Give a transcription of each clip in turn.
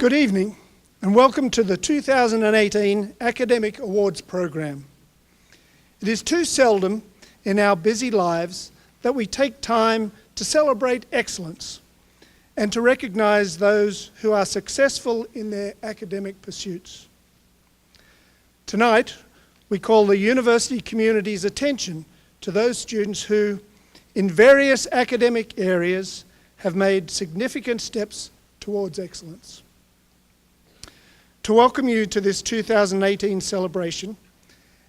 Good evening, and welcome to the 2018 Academic Awards program. It is too seldom in our busy lives that we take time to celebrate excellence and to recognise those who are successful in their academic pursuits. Tonight, we call the university community's attention to those students who, in various academic areas, have made significant steps towards excellence. To welcome you to this 2018 celebration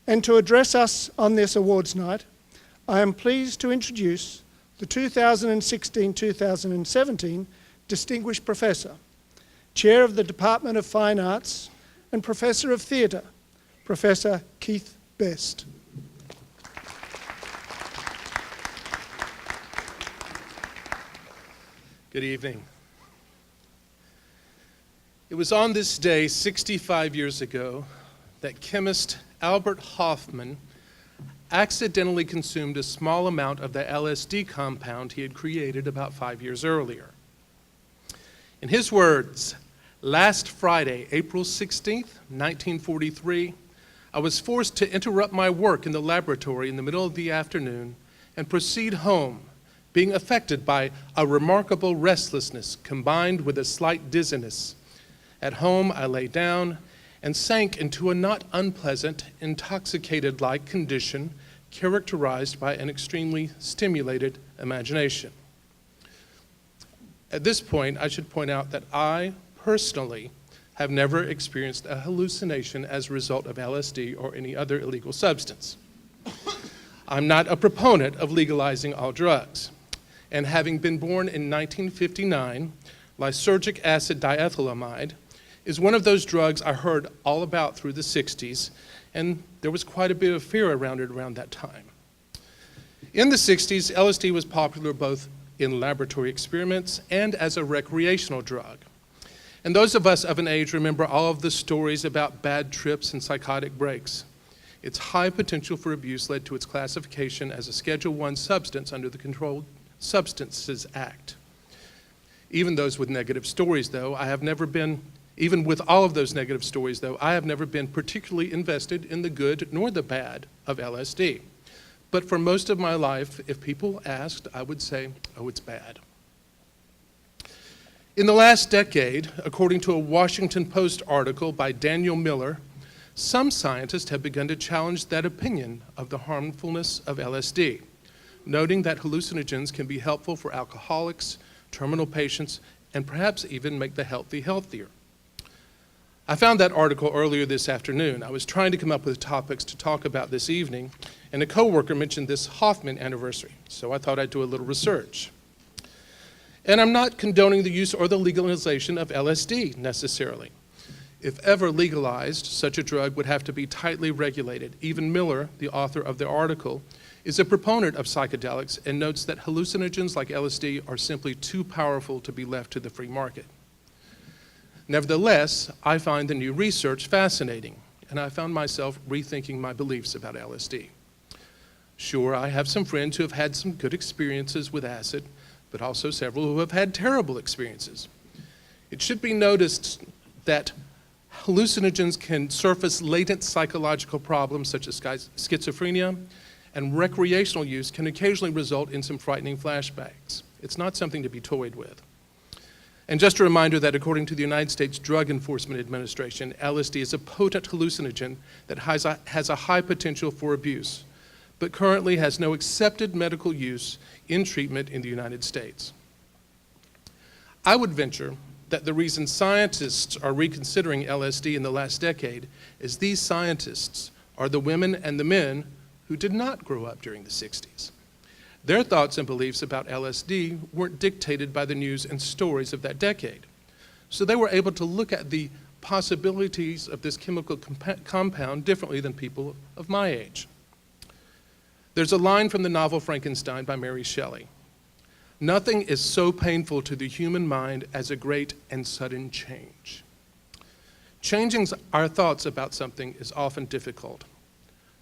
and to address us on this awards night, I am pleased to introduce the 2016-2017 Distinguished Professor, Chair of the Department of Fine Arts and Professor of Theatre, Professor Keith Best. Good evening. It was on this day 65 years ago that chemist Albert Hofmann accidentally consumed a small amount of the LSD compound he had created about 5 years earlier. In his words, "Last Friday, April 16th, 1943, I was forced to interrupt my work in the laboratory in the middle of the afternoon and proceed home, being affected by a remarkable restlessness combined with a slight dizziness. At home, I lay down and sank into a not unpleasant, intoxicated-like condition characterized by an extremely stimulated imagination." At this point, I should point out that I, personally, have never experienced a hallucination as a result of LSD or any other illegal substance. I'm not a proponent of legalizing all drugs, and having been born in 1959, lysergic acid diethylamide is one of those drugs I heard all about through the 60s, and there was quite a bit of fear around it around that time. In the 60s, LSD was popular both in laboratory experiments and as a recreational drug. And those of us of an age remember all of the stories about bad trips and psychotic breaks. Its high potential for abuse led to its classification as a Schedule I substance under the Controlled Substances Act. Even with all of those negative stories, though, I have never been particularly invested in the good nor the bad of LSD. But for most of my life, if people asked, I would say, oh, it's bad. In the last decade, according to a Washington Post article by Daniel Miller, some scientists have begun to challenge that opinion of the harmfulness of LSD, noting that hallucinogens can be helpful for alcoholics, terminal patients, and perhaps even make the healthy healthier. I found that article earlier this afternoon. I was trying to come up with topics to talk about this evening, and a coworker mentioned this Hofmann anniversary, so I thought I'd do a little research. And I'm not condoning the use or the legalization of LSD necessarily. If ever legalized, such a drug would have to be tightly regulated. Even Miller, the author of the article, is a proponent of psychedelics and notes that hallucinogens like LSD are simply too powerful to be left to the free market. Nevertheless, I find the new research fascinating, and I found myself rethinking my beliefs about LSD. Sure, I have some friends who have had some good experiences with acid, but also several who have had terrible experiences. It should be noticed that hallucinogens can surface latent psychological problems such as schizophrenia, and recreational use can occasionally result in some frightening flashbacks. It's not something to be toyed with. And just a reminder that according to the United States Drug Enforcement Administration, LSD is a potent hallucinogen that has a high potential for abuse, but currently has no accepted medical use in treatment in the United States. I would venture that the reason scientists are reconsidering LSD in the last decade is these scientists are the women and the men who did not grow up during the 60s. Their thoughts and beliefs about LSD weren't dictated by the news and stories of that decade. So they were able to look at the possibilities of this chemical compound differently than people of my age. There's a line from the novel Frankenstein by Mary Shelley. "Nothing is so painful to the human mind as a great and sudden change." Changing our thoughts about something is often difficult.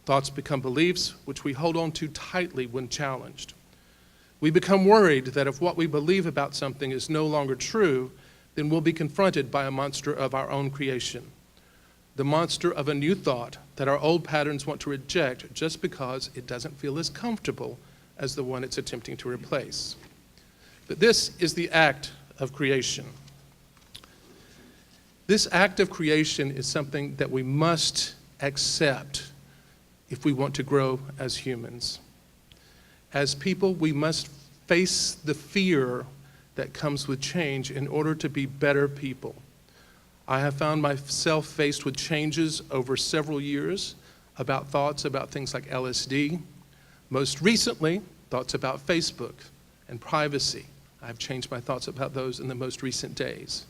Thoughts become beliefs which we hold on to tightly when challenged. We become worried that if what we believe about something is no longer true, then we'll be confronted by a monster of our own creation. The monster of a new thought that our old patterns want to reject just because it doesn't feel as comfortable as the one it's attempting to replace. But this is the act of creation. This act of creation is something that we must accept if we want to grow as humans. As people, we must face the fear that comes with change in order to be better people. I have found myself faced with changes over several years about thoughts about things like LSD. Most recently, thoughts about Facebook and privacy. I've changed my thoughts about those in the most recent days.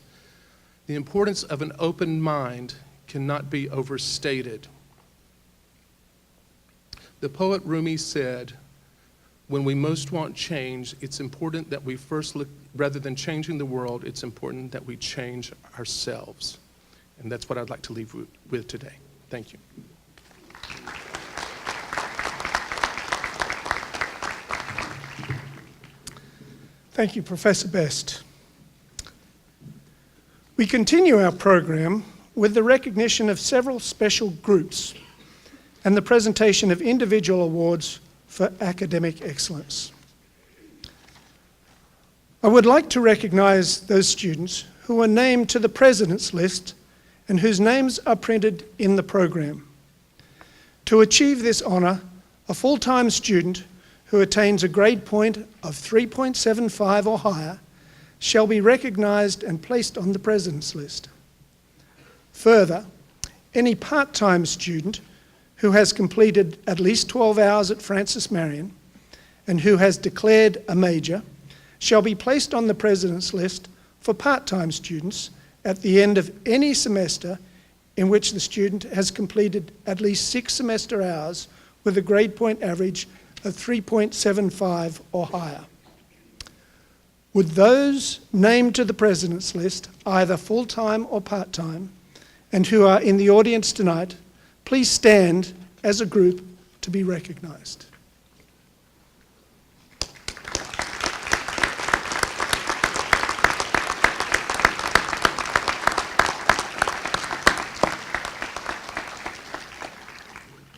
The importance of an open mind cannot be overstated. The poet Rumi said, when we most want change, it's important that we first look, rather than changing the world, it's important that we change ourselves. And that's what I'd like to leave with today. Thank you. Thank you, Professor Best. We continue our program with the recognition of several special groups and the presentation of individual awards for academic excellence. I would like to recognize those students who are named to the President's List and whose names are printed in the program. To achieve this honor, a full-time student who attains a grade point of 3.75 or higher shall be recognized and placed on the President's List. Further, any part-time student who has completed at least 12 hours at Francis Marion and who has declared a major shall be placed on the President's List for part-time students at the end of any semester in which the student has completed at least 6 semester hours with a grade point average of 3.75 or higher. Would those named to the President's List, either full-time or part-time, and who are in the audience tonight, please stand as a group to be recognized.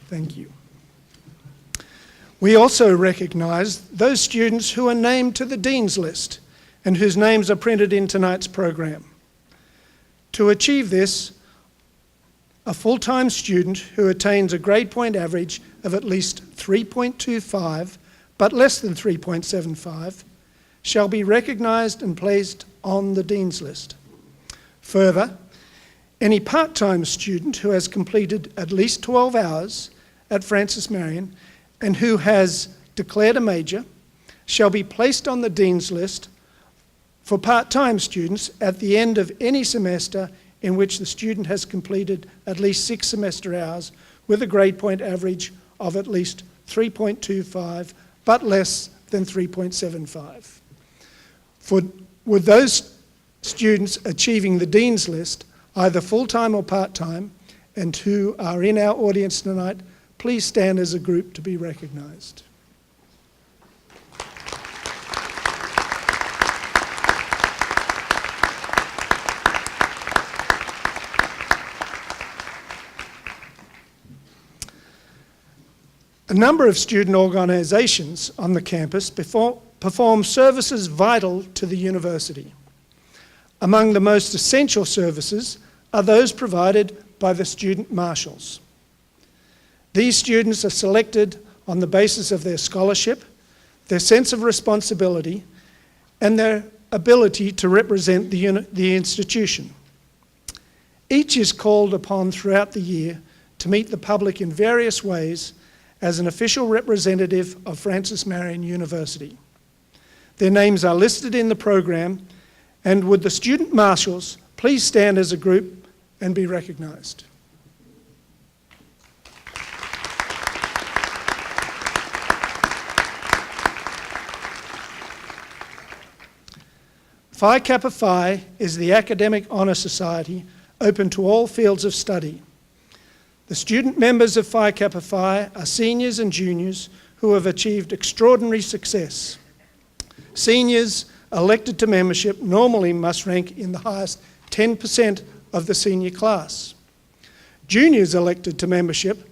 Thank you. We also recognize those students who are named to the Dean's List and whose names are printed in tonight's program. To achieve this, a full-time student who attains a grade point average of at least 3.25 but less than 3.75 shall be recognized and placed on the Dean's List. Further, any part-time student who has completed at least 12 hours at Francis Marion and who has declared a major shall be placed on the Dean's List for part-time students at the end of any semester in which the student has completed at least 6 semester hours with a grade point average of at least 3.25 but less than 3.75. Would those students achieving the Dean's List, either full-time or part-time, and who are in our audience tonight, please stand as a group to be recognized. A number of student organisations on the campus perform services vital to the university. Among the most essential services are those provided by the student marshals. These students are selected on the basis of their scholarship, their sense of responsibility, and their ability to represent the institution. Each is called upon throughout the year to meet the public in various ways as an official representative of Francis Marion University. Their names are listed in the program, and would the student marshals please stand as a group and be recognised. Phi Kappa Phi is the academic honour society open to all fields of study. The student members of Phi Kappa Phi are seniors and juniors who have achieved extraordinary success. Seniors elected to membership normally must rank in the highest 10% of the senior class. Juniors elected to membership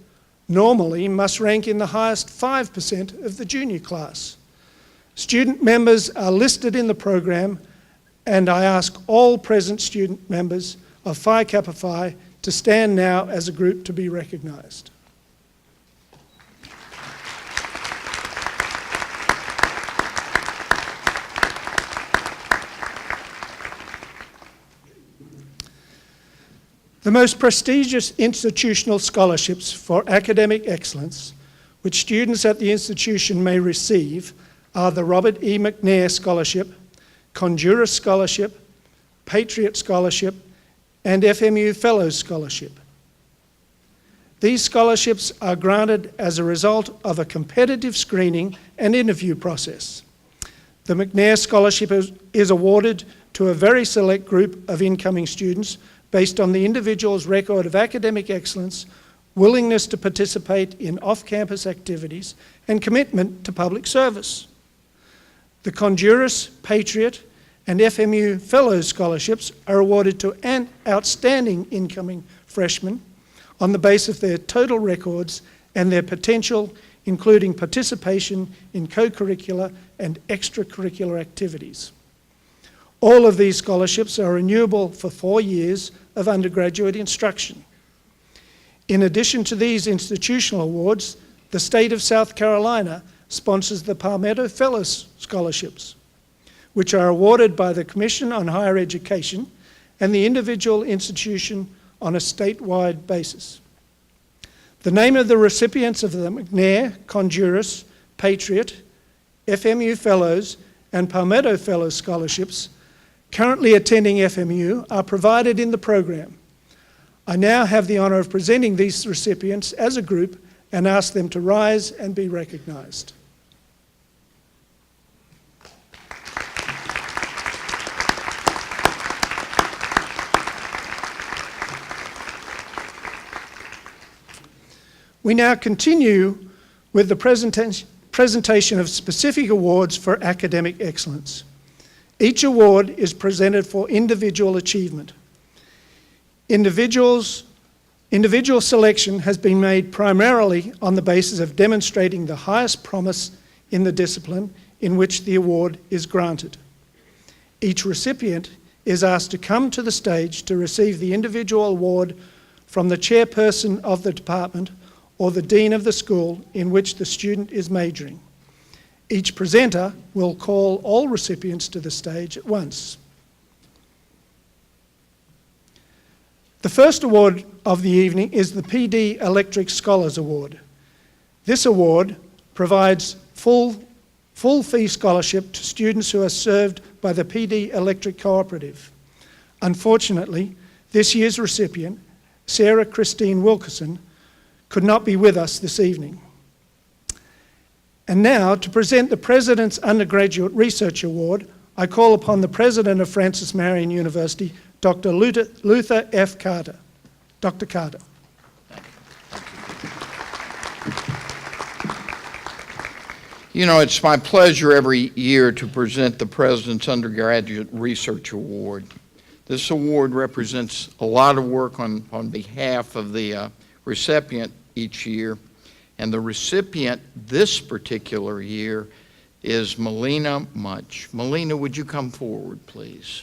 normally must rank in the highest 5% of the junior class. Student members are listed in the program, and I ask all present student members of Phi Kappa Phi to stand now as a group to be recognised. The most prestigious institutional scholarships for academic excellence, which students at the institution may receive, are the Robert E. McNair Scholarship, Conjuris Scholarship, Patriots Scholarship, and FMU Fellows Scholarship. These scholarships are granted as a result of a competitive screening and interview process. The McNair Scholarship is awarded to a very select group of incoming students based on the individual's record of academic excellence, willingness to participate in off-campus activities, and commitment to public service. The Conjuris, Patriot, and FMU Fellows Scholarships are awarded to an outstanding incoming freshmen on the basis of their total records and their potential, including participation in co-curricular and extracurricular activities. All of these scholarships are renewable for 4 years of undergraduate instruction. In addition to these institutional awards, the state of South Carolina sponsors the Palmetto Fellows Scholarships, which are awarded by the Commission on Higher Education and the individual institution on a statewide basis. The name of the recipients of the McNair, Conjuris, Patriot, FMU Fellows, and Palmetto Fellows Scholarships currently attending FMU are provided in the program. I now have the honour of presenting these recipients as a group and ask them to rise and be recognised. We now continue with the presentation of specific awards for academic excellence. Each award is presented for individual achievement. Individual selection has been made primarily on the basis of demonstrating the highest promise in the discipline in which the award is granted. Each recipient is asked to come to the stage to receive the individual award from the chairperson of the department or the dean of the school in which the student is majoring. Each presenter will call all recipients to the stage at once. The first award of the evening is the PD Electric Scholars Award. This award provides full fee scholarship to students who are served by the PD Electric Cooperative. Unfortunately, this year's recipient, Sarah Christine Wilkerson, could not be with us this evening. And now, to present the President's Undergraduate Research Award, I call upon the President of Francis Marion University, Dr. Luther F. Carter. Dr. Carter. You know, it's my pleasure every year to present the President's Undergraduate Research Award. This award represents a lot of work on behalf of the recipient each year. And the recipient this particular year is Melina Munch. Melina, would you come forward, please?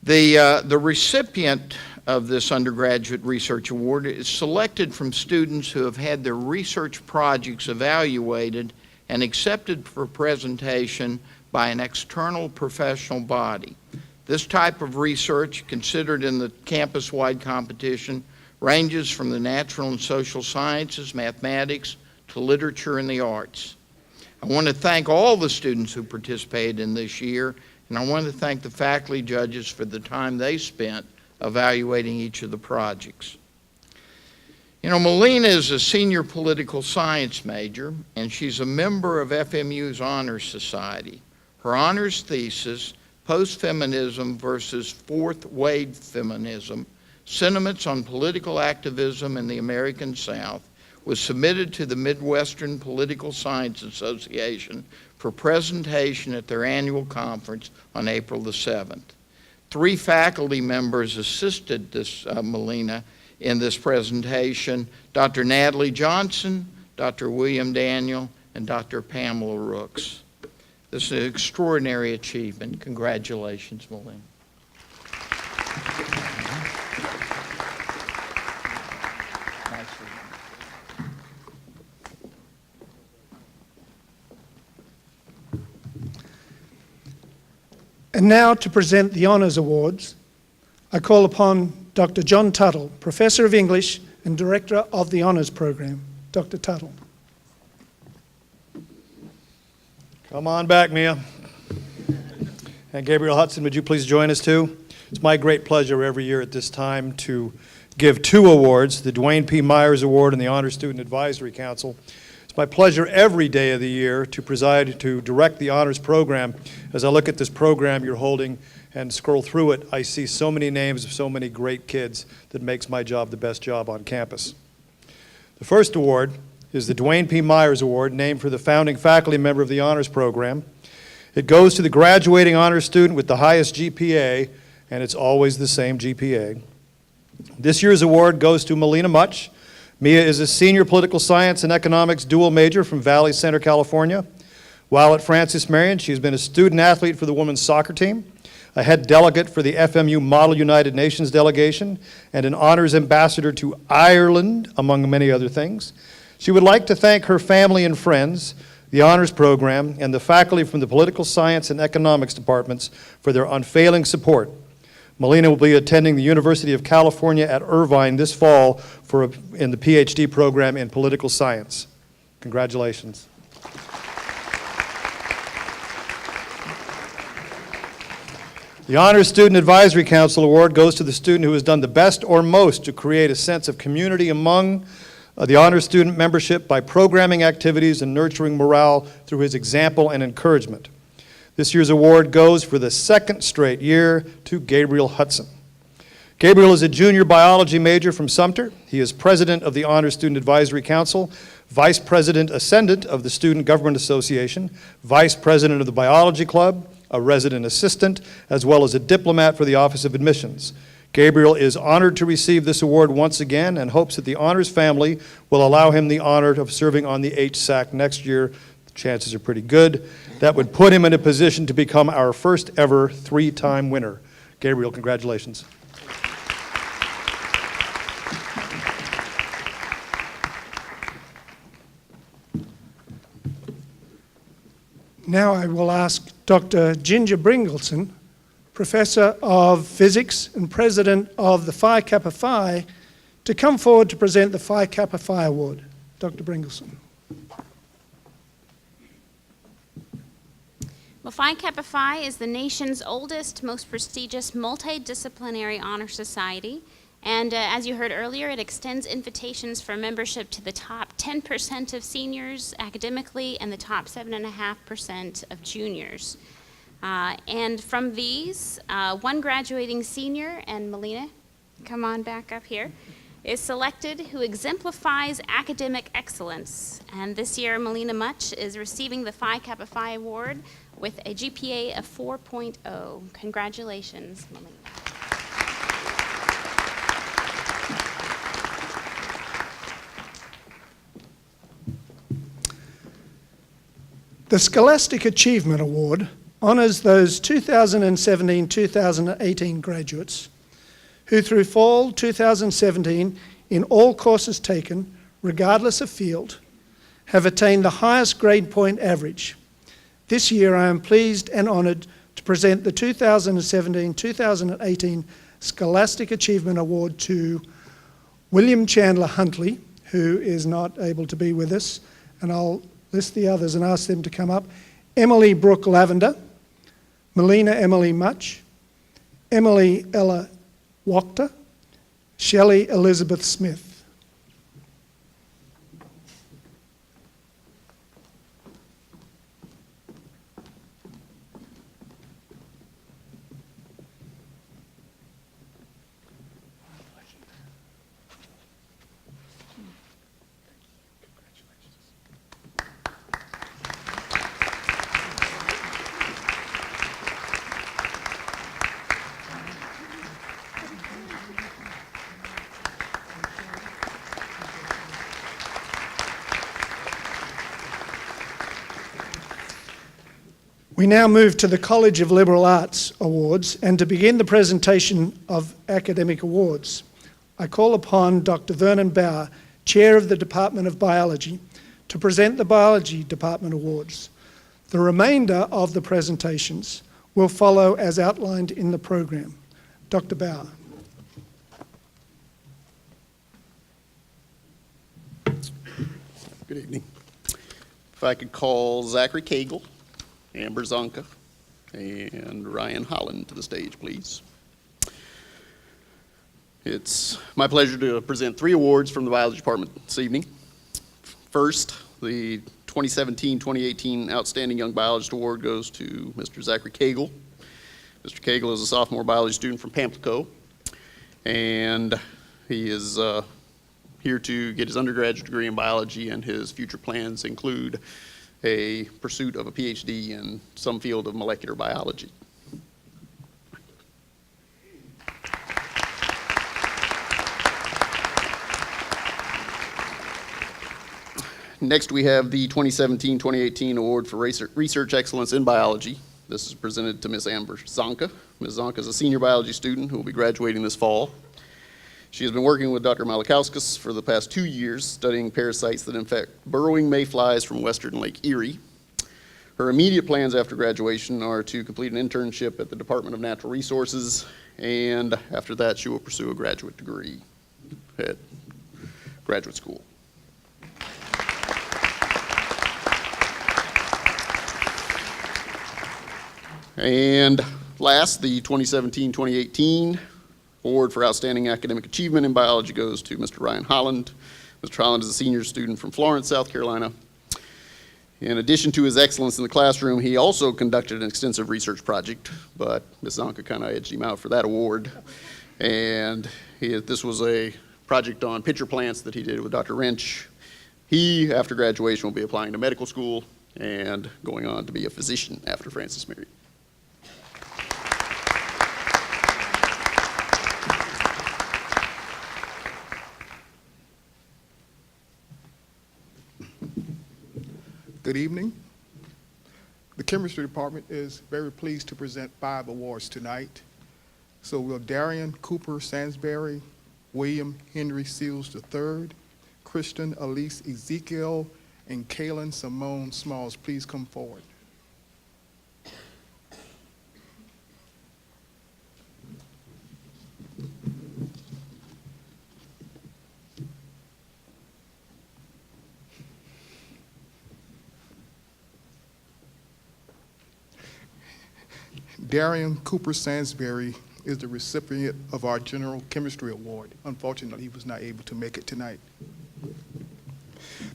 The recipient of this Undergraduate Research Award is selected from students who have had their research projects evaluated and accepted for presentation by an external professional body. This type of research, considered in the campus-wide competition, ranges from the natural and social sciences, mathematics, to literature and the arts. I want to thank all the students who participated in this year, and I want to thank the faculty judges for the time they spent evaluating each of the projects. You know, Melina is a senior political science major, and she's a member of FMU's Honors Society. Her honors thesis, Post-Feminism versus Fourth Wave Feminism, Sentiments on Political Activism in the American South, was submitted to the Midwestern Political Science Association for presentation at their annual conference on April the 7th. 3 faculty members assisted Melina in this presentation: Dr. Natalie Johnson, Dr. William Daniel, and Dr. Pamela Rooks. This is an extraordinary achievement. Congratulations, Melina. And now to present the Honours Awards, I call upon Dr. John Tuttle, Professor of English and Director of the Honours Program. Dr. Tuttle. Come on back, Mia. And Gabriel Hudson, would you please join us too? It's my great pleasure every year at this time to give 2 awards, the Duane P. Myers Award and the Honor Student Advisory Council. It's my pleasure every day of the year to preside, to direct the honors program. As I look at this program you're holding and scroll through it, I see so many names of so many great kids that makes my job the best job on campus. The first award is the Duane P. Myers Award, named for the founding faculty member of the honors program. It goes to the graduating honors student with the highest GPA, and it's always the same GPA. This year's award goes to Melina Much. Mia is a senior political science and economics dual major from Valley Center, California. While at Francis Marion, she's been a student athlete for the women's soccer team, a head delegate for the FMU Model United Nations delegation, and an honors ambassador to Ireland, among many other things. She would like to thank her family and friends, the honors program, and the faculty from the political science and economics departments for their unfailing support. Melina will be attending the University of California at Irvine this fall in the PhD program in political science. Congratulations. The Honors Student Advisory Council Award goes to the student who has done the best or most to create a sense of community among the honors student membership by programming activities and nurturing morale through his example and encouragement. This year's award goes for the 2nd straight year to Gabriel Hudson. Gabriel is a junior biology major from Sumter. He is president of the Honors Student Advisory Council, vice president ascendant of the Student Government Association, vice president of the Biology Club, a resident assistant, as well as a diplomat for the Office of Admissions. Gabriel is honored to receive this award once again and hopes that the honors family will allow him the honor of serving on the HSAC next year. The chances are pretty good. That would put him in a position to become our first ever 3-time winner. Gabriel, congratulations. Now I will ask Dr. Ginger Bringleson, Professor of Physics and President of the Phi Kappa Phi, to come forward to present the Phi Kappa Phi Award. Dr. Bringleson. Well, Phi Kappa Phi is the nation's oldest, most prestigious multidisciplinary honor society. And as you heard earlier, it extends invitations for membership to the top 10% of seniors academically and the top 7.5% of juniors. And from these, one graduating senior, and Melina, come on back up here, is selected who exemplifies academic excellence. And this year, Melina Much is receiving the Phi Kappa Phi Award with a GPA of 4.0. Congratulations, Melina. The Scholastic Achievement Award honours those 2017-2018 graduates who through fall 2017 in all courses taken, regardless of field, have attained the highest grade point average. This year I am pleased and honoured to present the 2017-2018 Scholastic Achievement Award to William Chandler Huntley, who is not able to be with us, and I'll list the others and ask them to come up. Emily Brooke Lavender, Melina Emily Much, Emily Ella Wachter, Shelley Elizabeth Smith. We now move to the College of Liberal Arts Awards, and to begin the presentation of academic awards, I call upon Dr. Vernon Bauer, Chair of the Department of Biology, to present the Biology Department Awards. The remainder of the presentations will follow as outlined in the program. Dr. Bauer. Good evening. If I could call Zachary Cagle, Amber Zonka, and Ryan Holland to the stage, please. It's my pleasure to present 3 awards from the Biology Department this evening. First, the 2017-2018 Outstanding Young Biologist Award goes to Mr. Zachary Cagle. Mr. Cagle is a sophomore biology student from Pamplico, and he is here to get his undergraduate degree in biology, and his future plans include a pursuit of a PhD in some field of molecular biology. Next, we have the 2017-2018 Award for Research Excellence in Biology. This is presented to Ms. Amber Zonka. Ms. Zonka is a senior biology student who will be graduating this fall. She has been working with Dr. Malakauskas for the past 2 years, studying parasites that infect burrowing mayflies from western Lake Erie. Her immediate plans after graduation are to complete an internship at the Department of Natural Resources, and after that she will pursue a graduate degree at graduate school. And last, the 2017-2018 Award for Outstanding Academic Achievement in Biology goes to Mr. Ryan Holland. Mr. Holland is a senior student from Florence, South Carolina. In addition to his excellence in the classroom, he also conducted an extensive research project, but Ms. Zonka kind of edged him out for that award. And this was a project on pitcher plants that he did with Dr. Wrench. He, after graduation, will be applying to medical school and going on to be a physician after Francis Marion. Good evening. The chemistry department is very pleased to present 5 awards tonight. So will Darian Cooper Sansbury, William Henry Seals III, Christian Elise Ezekiel, and Kaylin Simone Smalls please come forward. Darian Cooper Sansbury is the recipient of our General Chemistry Award. Unfortunately, he was not able to make it tonight.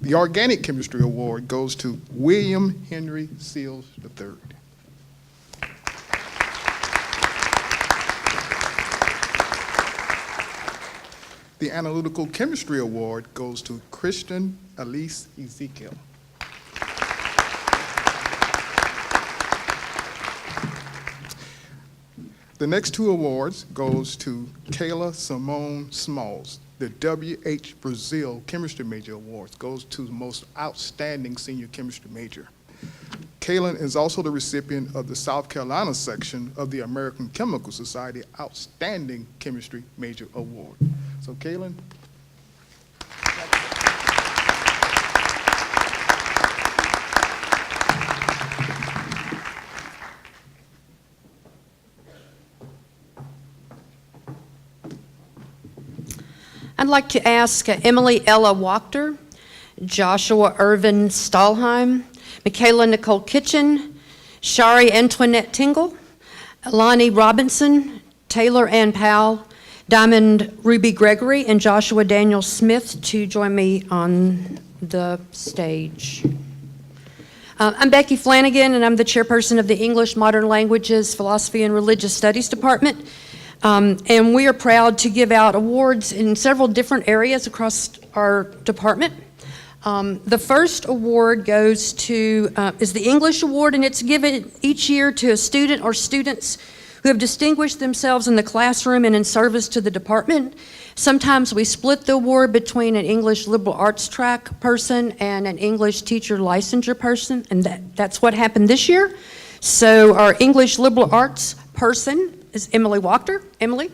The Organic Chemistry Award goes to William Henry Seals III. The Analytical Chemistry Award goes to Christian Elise Ezekiel. The next 2 awards goes to Kayla Simone Smalls. The W.H. Brazil Chemistry Major Awards goes to the most outstanding senior chemistry major. Kaylin is also the recipient of the South Carolina section of the American Chemical Society Outstanding Chemistry Major Award. So Kaylin. I'd like to ask Emily Ella Wachter, Joshua Irvin Stahlheim, Michaela Nicole Kitchen, Shari Antoinette Tingle, Lonnie Robinson, Taylor Ann Powell, Diamond Ruby Gregory, and Joshua Daniel Smith to join me on the stage. I'm Becky Flanagan, and I'm the chairperson of the English, Modern Languages, Philosophy, and Religious Studies Department. And we are proud to give out awards in several different areas across our department. The first award goes to, is the English Award, and it's given each year to a student or students who have distinguished themselves in the classroom and in service to the department. Sometimes we split the award between an English liberal arts track person and an English teacher licensure person, and that's what happened this year. So our English liberal arts person is Emily Wachter. Emily?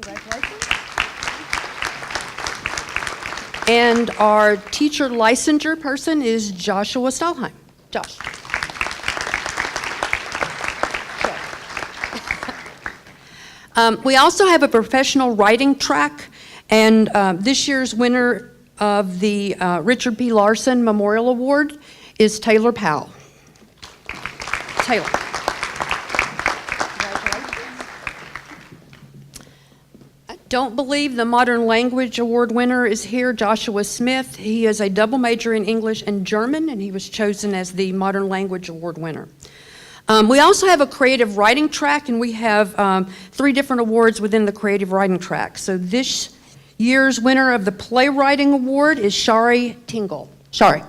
Congratulations. And our teacher licensure person is Joshua Stahlheim. Josh. We also have a professional writing track, and this year's winner of the Richard P. Larson Memorial Award is Taylor Powell. Taylor. I don't believe the Modern Language Award winner is here, Joshua Smith. He is a double major in English and German, and he was chosen as the Modern Language Award winner. We also have a creative writing track, and we have 3 different awards within the creative writing track. So this year's winner of the Playwriting Award is Shari Tingle. Shari.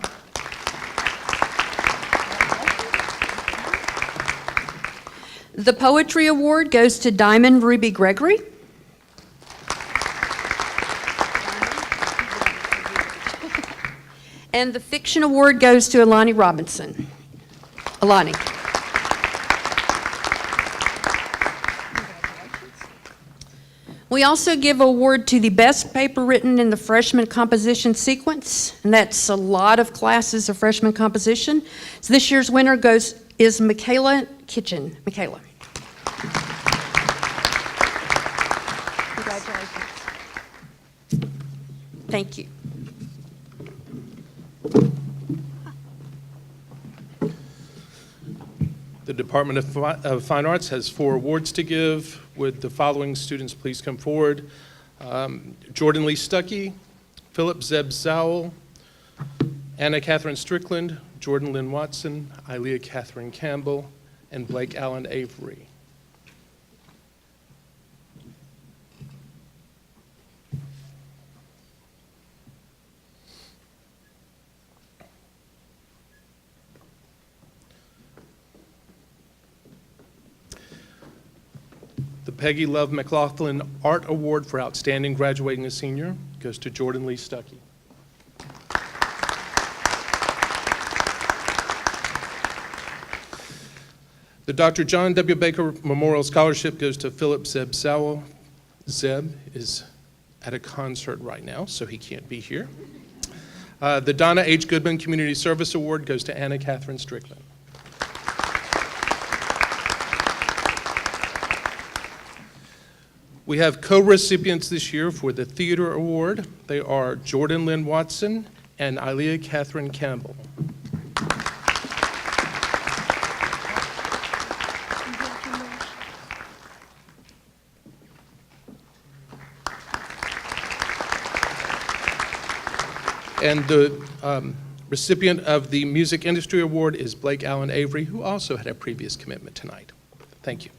The Poetry Award goes to Diamond Ruby Gregory. And the Fiction Award goes to Alani Robinson. Alani. We also give an award to the best paper written in the freshman composition sequence, and that's a lot of classes of freshman composition. So this year's winner is Michaela Kitchen. Michaela. Congratulations. Thank you. The Department of Fine Arts has 4 awards to give. Would the following students please come forward? Jordan Lee Stuckey, Philip Zeb Zowell, Anna Catherine Strickland, Jordan Lynn Watson, Ilea Catherine Campbell, and Blake Allen Avery. The Peggy Love McLaughlin Art Award for Outstanding Graduating a Senior goes to Jordan Lee Stuckey. The Dr. John W. Baker Memorial Scholarship goes to Philip Zeb Sowell. Zeb is at a concert right now, so he can't be here. The Donna H. Goodman Community Service Award goes to Anna Catherine Strickland. We have co-recipients this year for the Theater Award. They are Jordan Lynn Watson and Ilea Catherine Campbell. And the recipient of the Music Industry Award is Blake Allen Avery, who also had a previous commitment tonight. Thank you.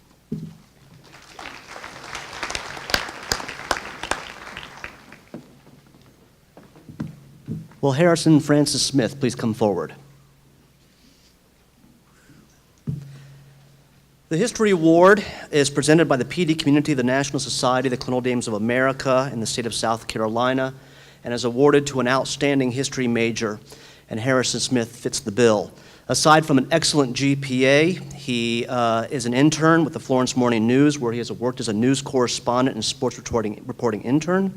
Will Harrison Francis Smith please come forward? The History Award is presented by the PD community of the National Society of the Colonial Dames of America in the state of South Carolina and is awarded to an outstanding history major, and Harrison Smith fits the bill. Aside from an excellent GPA, he is an intern with the Florence Morning News, where he has worked as a news correspondent and sports reporting intern.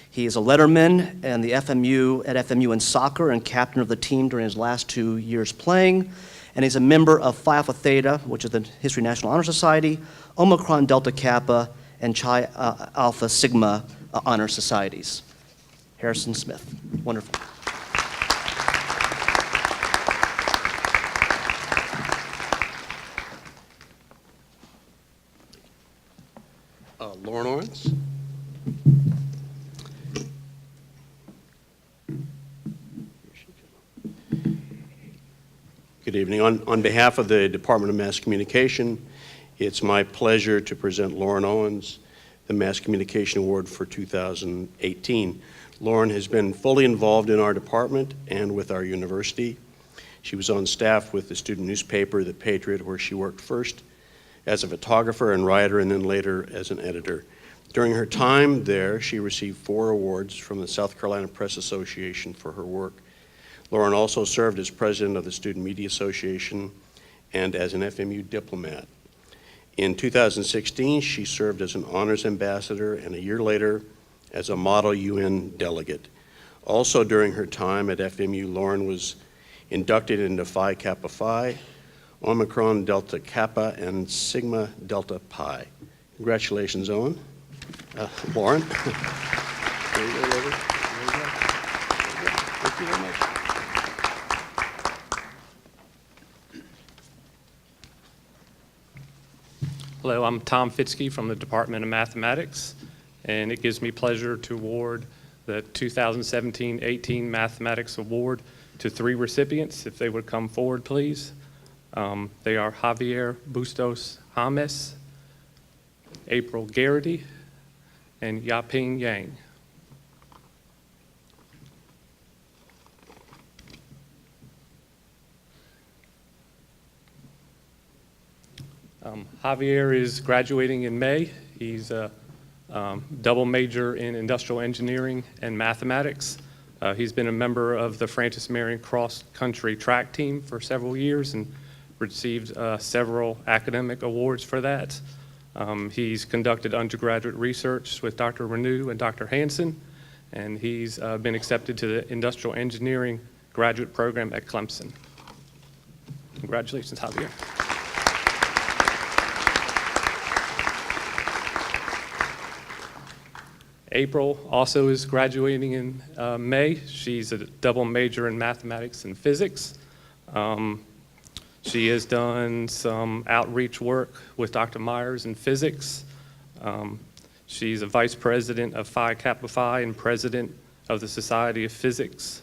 He is a letterman and at FMU in soccer and captain of the team during his last 2 years playing. And he's a member of Phi Alpha Theta, which is the History National Honor Society, Omicron Delta Kappa, and Chi Alpha Sigma Honor Societies. Harrison Smith, wonderful. Lauren Owens. Good evening. On behalf of the Department of Mass Communication, it's my pleasure to present Lauren Owens the Mass Communication Award for 2018. Lauren has been fully involved in our department and with our university. She was on staff with the student newspaper, The Patriot, where she worked first as a photographer and writer and then later as an editor. During her time there, she received 4 awards from the South Carolina Press Association for her work. Lauren also served as president of the Student Media Association and as an FMU diplomat. In 2016, she served as an honors ambassador, and a year later as a model UN delegate. Also during her time at FMU, Lauren was inducted into Phi Kappa Phi, Omicron Delta Kappa, and Sigma Delta Pi. Congratulations, Owen. Lauren. There you go, Lily. There you go. Thank you very much. Hello, I'm Tom Fitzke from the Department of Mathematics, and it gives me pleasure to award the 2017-18 Mathematics Award to 3 recipients. If they would come forward, please. They are Javier Bustos James, April Garrity, and Yaping Yang. Javier is graduating in May. He's a double major in industrial engineering and mathematics. He's been a member of the Francis Marion cross-country track team for several years and received several academic awards for that. He's conducted undergraduate research with Dr. Renew and Dr. Hansen, and he's been accepted to the industrial engineering graduate program at Clemson. Congratulations, Javier. April also is graduating in May. She's a double major in mathematics and physics. She has done some outreach work with Dr. Myers in physics. She's a vice president of Phi Kappa Phi and president of the Society of Physics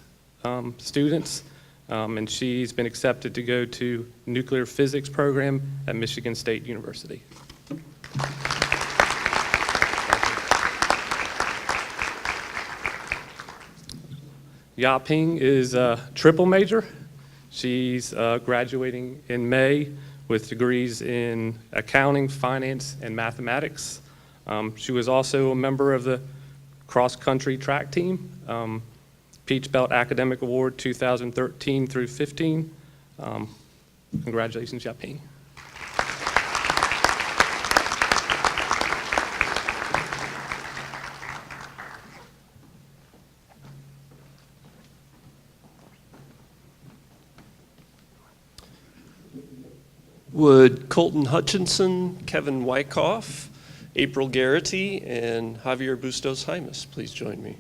students. And she's been accepted to go to nuclear physics program at Michigan State University. Yaping is a triple major. She's graduating in May with degrees in accounting, finance, and mathematics. She was also a member of the cross-country track team, Peach Belt Academic Award 2013 through 15. Congratulations, Yaping. Would Colton Hutchinson, Kevin Wyckoff, April Garrity, and Javier Bustos James please join me?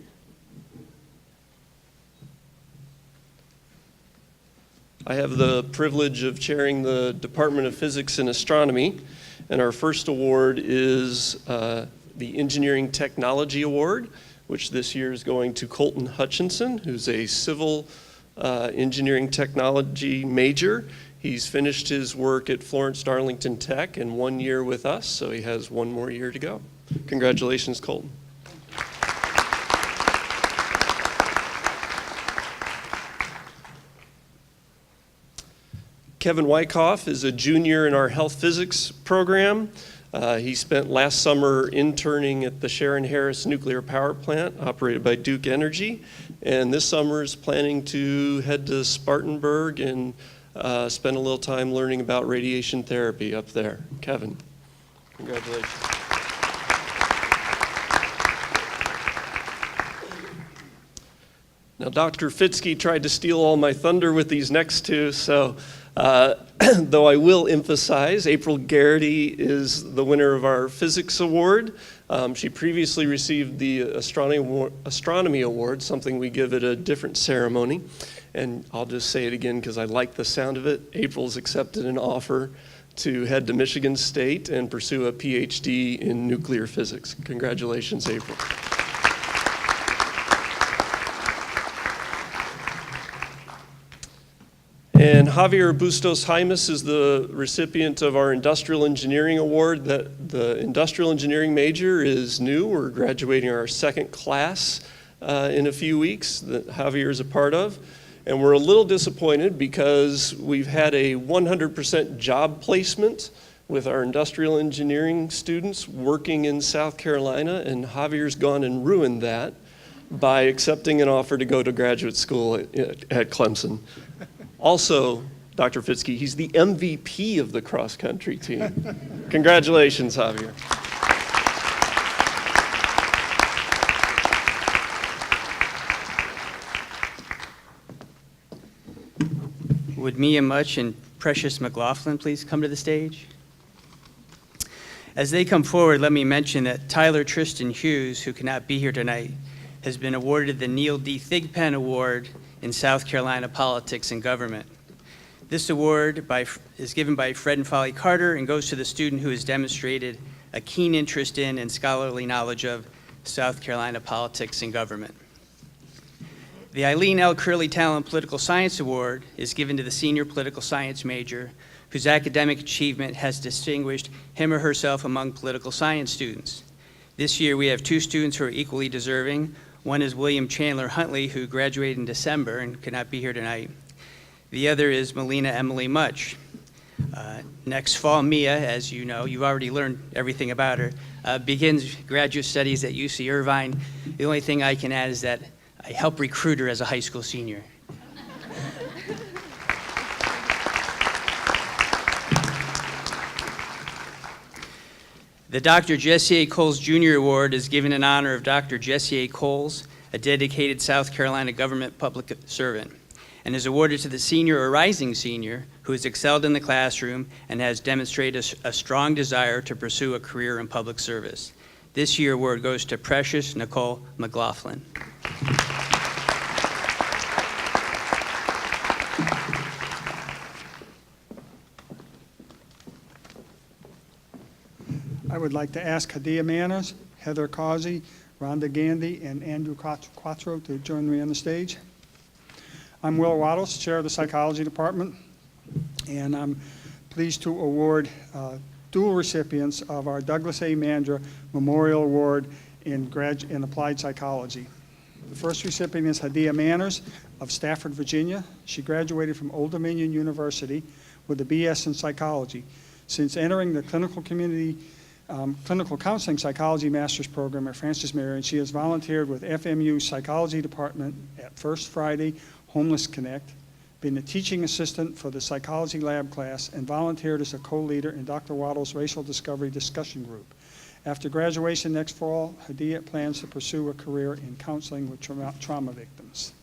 I have the privilege of chairing the Department of Physics and Astronomy, and our first award is the Engineering Technology Award, which this year is going to Colton Hutchinson, who's a civil engineering technology major. He's finished his work at Florence Darlington Tech in 1 year with us, so he has 1 more year to go. Congratulations, Colton. Kevin Wyckoff is a junior in our health physics program. He spent last summer interning at the Sharon Harris nuclear power plant operated by Duke Energy, and this summer is planning to head to Spartanburg and spend a little time learning about radiation therapy up there. Kevin, congratulations. Now, Dr. Fitzke tried to steal all my thunder with these next two, so though I will emphasize, April Garrity is the winner of our Physics Award. She previously received the Astronomy Award, something we give at a different ceremony. And I'll just say it again because I like the sound of it. April's accepted an offer to head to Michigan State and pursue a PhD in nuclear physics. Congratulations, April. And Javier Bustos James is the recipient of our Industrial Engineering Award. The Industrial Engineering major is new. We're graduating our second class in a few weeks that Javier is a part of. And we're a little disappointed because we've had a 100% job placement with our industrial engineering students working in South Carolina, and Javier's gone and ruined that by accepting an offer to go to graduate school at Clemson. Also, Dr. Fitzke. He's the MVP of the cross-country team. Congratulations, Javier. Would Mia Much and Precious McLaughlin please come to the stage? As they come forward, let me mention that Tyler Tristan Hughes, who cannot be here tonight, has been awarded the Neal D. Thigpen Award in South Carolina Politics and Government. This award is given by Fred and Folly Carter and goes to the student who has demonstrated a keen interest in and scholarly knowledge of South Carolina politics and government. The Eileen L. Curley Talent Political Science Award is given to the senior political science major whose academic achievement has distinguished him or herself among political science students. This year we have two students who are equally deserving. One is William Chandler Huntley, who graduated in December and could not be here tonight. The other is Melina Emily Much. Next fall, Mia, as you know, you've already learned everything about her, begins graduate studies at UC Irvine. The only thing I can add is that I helped recruit her as a high school senior. The Dr. Jessie A. Echolls Jr. Award is given in honor of Dr. Jessie A. Echolls, a dedicated South Carolina government public servant, and is awarded to the senior or rising senior who has excelled in the classroom and has demonstrated a strong desire to pursue a career in public service. This year award goes to Precious Nicole McLaughlin. I would like to ask Hadia Manners, Heather Causey, Ronda Gandhi, and Andrew Quatro to join me on the stage. I'm Will Waddles, Chair of the Psychology Department, and I'm pleased to award dual recipients of our Douglas A. Mandra Memorial Award in Applied Psychology. The first recipient is Hadia Manners of Stafford, Virginia. She graduated from Old Dominion University with a BS in Psychology. Since entering the clinical counseling psychology master's program at Francis Marion, she has volunteered with FMU Psychology Department at First Friday Homeless Connect, been a teaching assistant for the psychology lab class, and volunteered as a co-leader in Dr. Waddle's Racial Discovery Discussion Group. After graduation next fall, Hadia plans to pursue a career in counseling with trauma victims.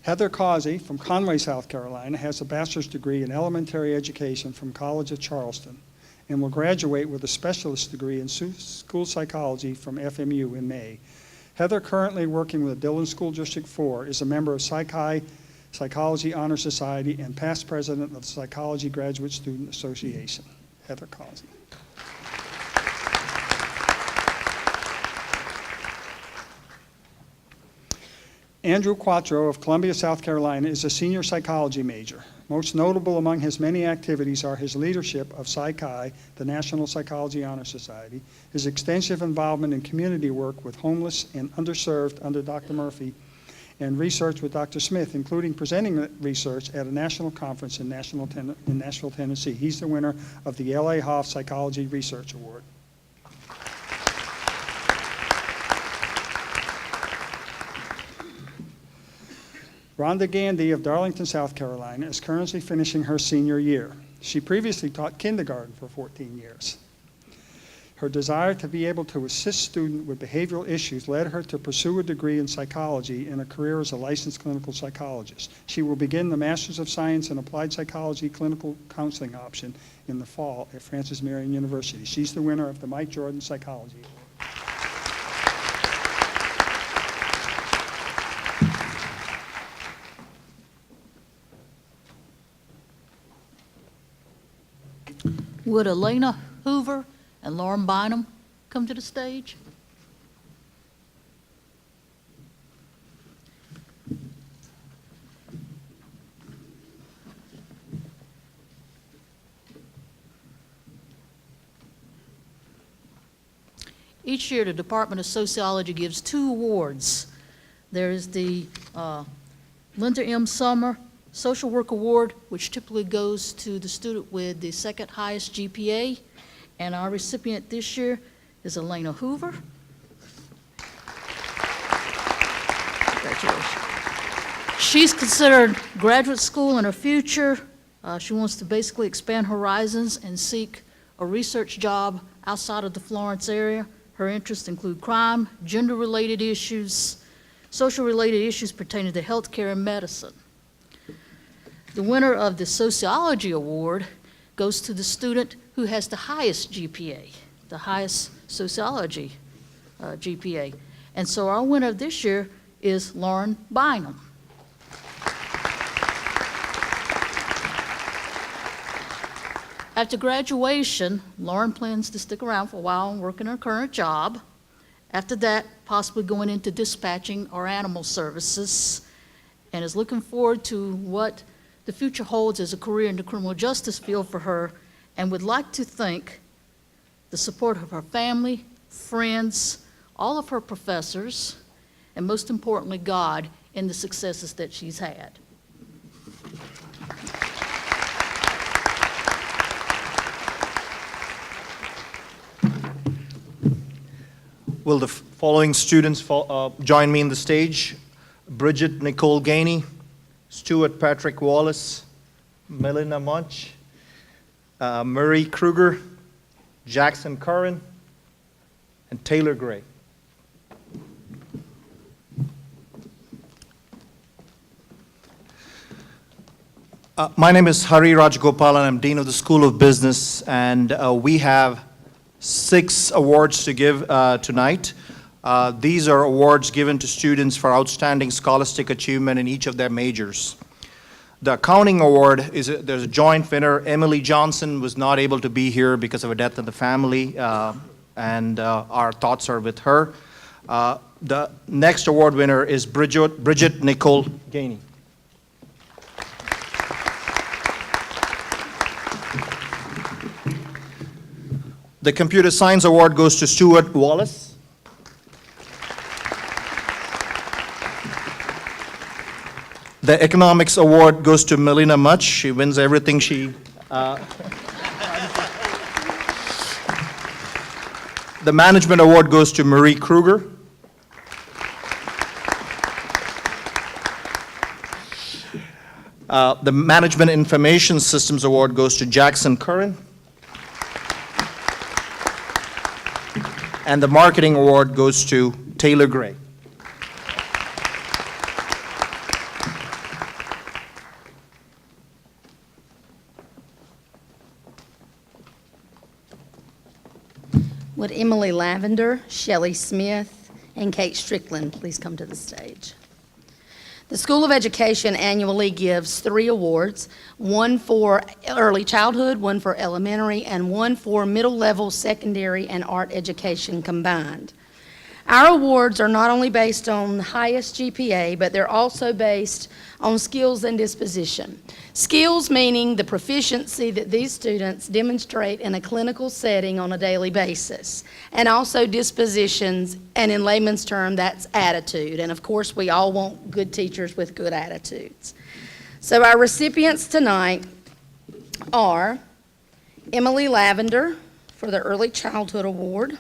Heather Causey from Conway, South Carolina, has a bachelor's degree in elementary education from College of Charleston and will graduate with a specialist degree in school psychology from FMU in May. Heather, currently working with the Dillon School District 4, is a member of Psychology Honor Society and past president of the Psychology Graduate Student Association. Heather Causey. Andrew Quatro of Columbia, South Carolina, is a senior psychology major. Most notable among his many activities are his leadership of Psy-Chi, the National Psychology Honor Society, his extensive involvement in community work with homeless and underserved under Dr. Murphy, and research with Dr. Smith, including presenting research at a national conference in Nashville, Tennessee. He's the winner of the L.A. Hoff Psychology Research Award. Ronda Gandhi of Darlington, South Carolina, is currently finishing her senior year. She previously taught kindergarten for 14 years. Her desire to be able to assist students with behavioral issues led her to pursue a degree in psychology and a career as a licensed clinical psychologist. She will begin the Master's of Science in Applied Psychology clinical counseling option in the fall at Francis Marion University. She's the winner of the Mike Jordan Psychology Award. Would Elena Hoover and Lauren Bynum come to the stage? Each year, the Department of Sociology gives 2 awards. There's the Linda M. Summer Social Work Award, which typically goes to the student with the second highest GPA, and our recipient this year is Elena Hoover. Congratulations. She's considered graduate school in her future. She wants to basically expand horizons and seek a research job outside of the Florence area. Her interests include crime, gender-related issues, social-related issues pertaining to healthcare and medicine. The winner of the Sociology Award goes to the student who has the highest GPA, the highest sociology GPA. And so our winner this year is Lauren Bynum. After graduation, Lauren plans to stick around for a while and work in her current job. After that, possibly going into dispatching or animal services, and is looking forward to what the future holds as a career in the criminal justice field for her, and would like to thank the support of her family, friends, all of her professors, and most importantly, God, in the successes that she's had. Will the following students join me in the stage? Bridget Nicole Gainey, Stuart Patrick Wallace, Melinda Munch, Murray Kruger, Jackson Curran, and Taylor Gray. My name is Hari Rajagopal, and I'm Dean of the School of Business, and we have 6 awards to give tonight. These are awards given to students for outstanding scholastic achievement in each of their majors. The accounting award there's a joint winner. Emily Johnson was not able to be here because of a death in the family, and our thoughts are with her. The next award winner is Bridget Nicole Gainey. The Computer Science Award goes to Stuart Wallace. The Economics Award goes to Melina Much. She wins everything she... The Management Award goes to Marie Kruger. The Management Information Systems Award goes to Jackson Curran. And the Marketing Award goes to Taylor Gray. Would Emily Lavender, Shelley Smith, and Kate Strickland please come to the stage? The School of Education annually gives 3 awards, one for early childhood, one for elementary, and one for middle level, secondary, and art education combined. Our awards are not only based on the highest GPA, but they're also based on skills and disposition. Skills meaning the proficiency that these students demonstrate in a clinical setting on a daily basis, and also dispositions, and in layman's term, that's attitude. And of course, we all want good teachers with good attitudes. So our recipients tonight are Emily Lavender for the Early Childhood Award.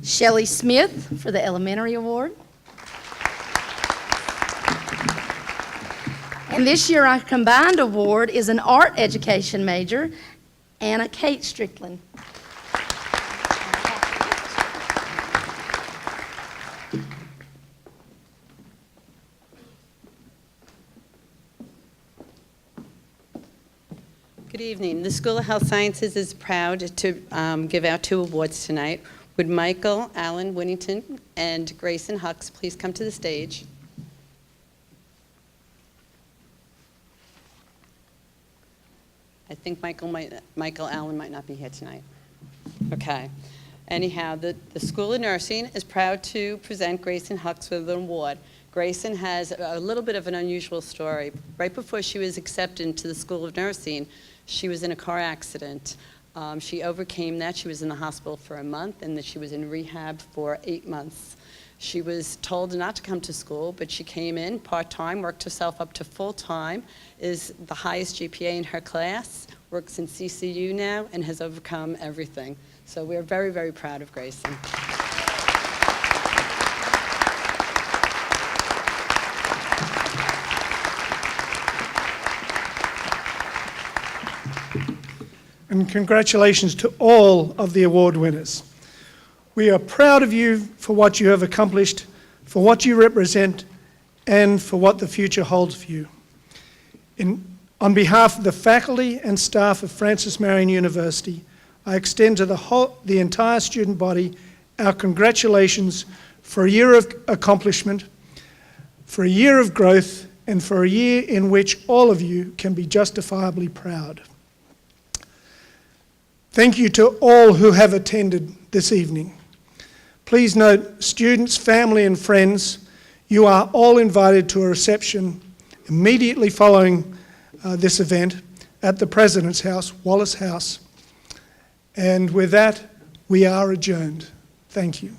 Shelley Smith for the Elementary Award. And this year our combined award is an art education major, Anna Kate Strickland. Good evening. The School of Health Sciences is proud to give out 2 awards tonight. Would Michael Allen Winnington and Grayson Hawks please come to the stage? I think Michael Allen might not be here tonight. Okay. Anyhow, the School of Nursing is proud to present Grayson Hawks with an award. Grayson has a little bit of an unusual story. Right before she was accepted into the School of Nursing, she was in a car accident. She overcame that. She was in the hospital for a month, and then she was in rehab for 8 months. She was told not to come to school, but she came in part-time, worked herself up to full-time, is the highest GPA in her class, works in CCU now, and has overcome everything. So we're very, very proud of Grayson. And congratulations to all of the award winners. We are proud of you for what you have accomplished, for what you represent, and for what the future holds for you. On behalf of the faculty and staff of Francis Marion University, I extend to the entire student body our congratulations for a year of accomplishment, for a year of growth, and for a year in which all of you can be justifiably proud. Thank you to all who have attended this evening. Please note, students, family, and friends, you are all invited to a reception immediately following this event at the President's House, Wallace House. And with that, we are adjourned. Thank you.